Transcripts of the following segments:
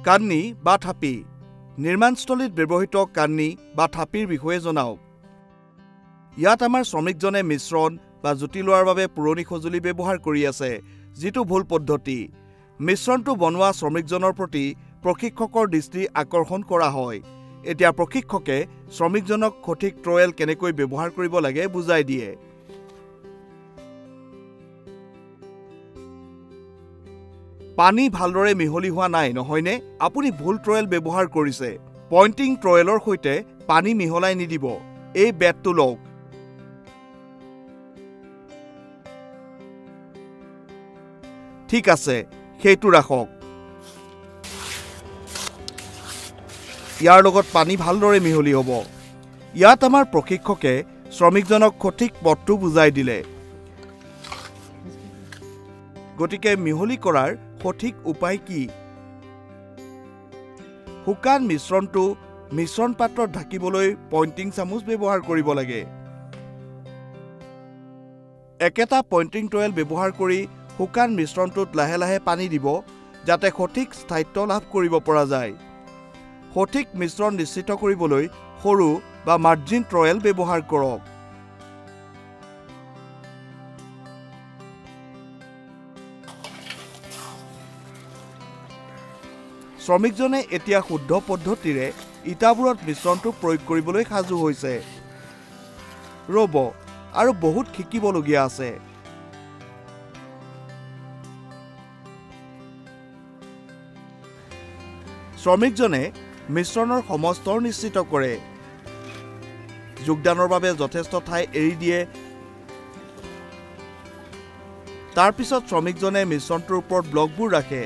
কান্নি বা থাপি নিৰ্মাণস্থলীত ব্যৱহৃত কান্নি বা থাপিৰ বিষয়ে জনাওক ইয়াত আমাৰ শ্ৰমিকজনে মিশ্ৰণ বা জুতি লোৱাৰ বাবে পুৰণি সঁজুলি ব্যৱহাৰ কৰি আছে যিটো ভুল পদ্ধতি মিশ্ৰণটো বনোৱা শ্ৰমিকজনৰ প্ৰতি প্ৰশিক্ষকৰ দৃষ্টি আকৰ্ষণ কৰা হয় এতিয়া প্ৰশিক্ষকে শ্ৰমিকজনক সঠিক ট্ৰয়েল কেনেকৈ ব্যৱহাৰ কৰিব লাগে বুজাই দিয়ে পানী ভালদৰে মিহলি হোৱা নাই নহয়নে আপুনি ভুল ট্ৰয়েল ব্যৱহাৰ কৰিছে পইণ্টিং ট্ৰয়েলৰ সৈতে পানী মিহলাই নিদিব এই বেটটো লওক ঠিক আছে সেইটো ৰাখক ইয়াৰ লগত পানী ভালদৰে মিহলি হ'ব ইয়াত আমাৰ প্ৰশিক্ষকে শ্ৰমিকজনক সঠিক পথটো বুজাই দিলে গতিকে মিহলি কৰাৰ সঠিক উপায় কি শুকান মিশ্ৰণটো মিশ্ৰণ পাত্ৰত ঢাকিবলৈ পইণ্টিং চামুচ ব্যৱহাৰ কৰিব লাগে একেটা পইণ্টিং ট্ৰয়েল ব্যৱহাৰ কৰি শুকান মিশ্ৰণটোত লাহে লাহে পানী দিব যাতে সঠিক স্থায়িত্ব লাভ কৰিব পৰা যায় সঠিক মিশ্ৰণ নিশ্চিত কৰিবলৈ সৰু বা মাৰ্জিন ট্ৰয়েল ব্যৱহাৰ কৰক শ্ৰমিকজনে এতিয়া শুদ্ধ পদ্ধতিৰে ইটাবোৰত মিশ্ৰণটো প্ৰয়োগ কৰিবলৈ সাজু হৈছে ৰ'ব আৰু বহুত শিকিবলগীয়া আছে শ্ৰমিকজনে মিশ্ৰণৰ সমস্তৰ নিশ্চিত কৰে যোগদানৰ বাবে যথেষ্ট ঠাই এৰি দিয়ে তাৰ পিছত শ্ৰমিকজনে মিশ্ৰণটোৰ ওপৰত ব্লকবোৰ ৰাখে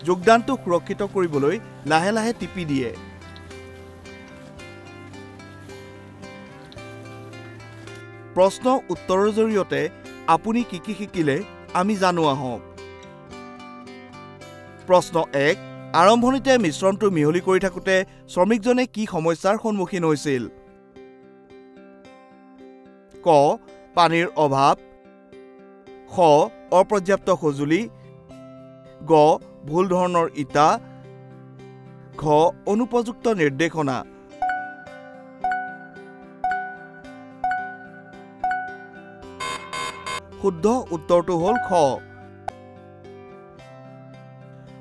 যোগদানটো সুৰক্ষিত কৰিবলৈ লাহে লাহে টিপি দিয়ে প্ৰশ্ন উত্তৰৰ জৰিয়তে আপুনি কি কি শিকিলে আমি জানো আহক প্ৰশ্ন 1 আৰম্ভণিতে মিশ্ৰণটো মিহলি কৰি থাকোতে শ্ৰমিকজনে কি সমস্যাৰ সন্মুখীন হৈছিল ক পানীৰ অভাৱ খ অপৰ্যাপ্ত সঁজুলি গ ভুল ধৰণৰ ইটা ঘ অনুপযুক্ত নিৰ্দেশনা শুদ্ধ উত্তৰটো হ'ল খ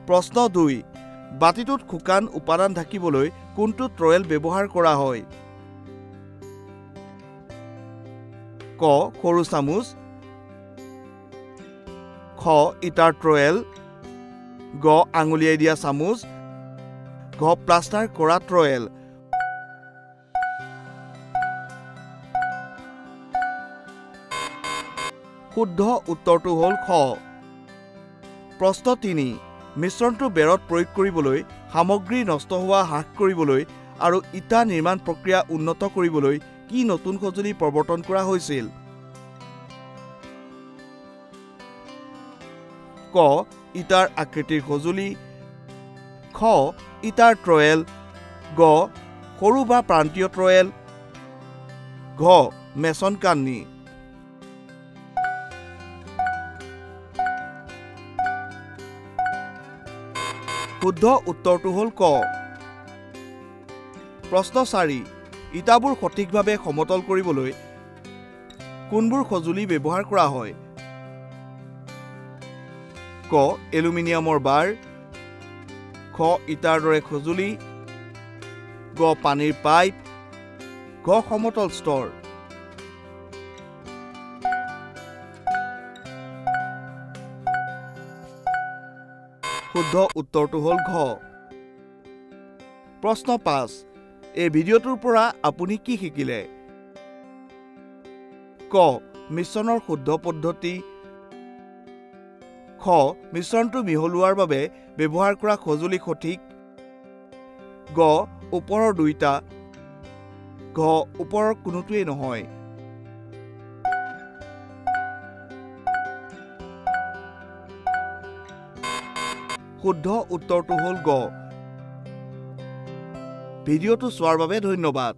প্ৰশ্ন 2 বাতিটোত শুকান উপাদান ঢাকিবলৈ কোনটো ট্ৰয়েল ব্যৱহাৰ কৰা হয় ক সৰু চামুচ খ ইটাৰ ট্ৰয়েল গ আঙুলিয়াই দিয়া চামুচ ঘ প্লাষ্টাৰ কৰা ট্ৰয়েল শুদ্ধ উত্তৰটো হ'ল খ প্ৰশ্ন 3 মিশ্ৰণটো বেৰত প্ৰয়োগ কৰিবলৈ সামগ্ৰী নষ্ট হোৱা হ্ৰাস কৰিবলৈ আৰু ইটা নিৰ্মাণ প্ৰক্ৰিয়া উন্নত কৰিবলৈ কি নতুন সঁজুলি প্ৰৱৰ্তন কৰা হৈছিল ক ইটাৰ আকৃতিৰ সঁজুলি খ ইটাৰ ট্ৰয়েল গ সৰু বা প্ৰান্তীয় ট্ৰয়েল ঘ মেছন কান্নি শুদ্ধ উত্তৰটো হ'ল ক প্ৰশ্ন 4 ইটাবোৰ সঠিকভাৱে সমতল কৰিবলৈ কোনবোৰ সঁজুলি ব্যৱহাৰ কৰা হয় ক এলুমিনিয়ামৰ বাৰ খ ইটাৰ দৰে সঁজুলি গ পানীৰ পাইপ ঘ সমতল স্তৰ শুদ্ধ উত্তৰটো হ'ল ঘ প্ৰশ্ন 5 এই ভিডিঅ'টোৰ পৰা আপুনি কি শিকিলে ক মিশ্ৰণৰ শুদ্ধ পদ্ধতি খ মিশ্ৰণটো মিহলোৱাৰ বাবে ব্যৱহাৰ কৰা সঁজুলি সঠিক গ ওপৰৰ দুইটা ঘ ওপৰৰ কোনোটোৱেই নহয় শুদ্ধ উত্তৰটো হ'ল গ ভিডিঅ'টো চোৱাৰ বাবে ধন্যবাদ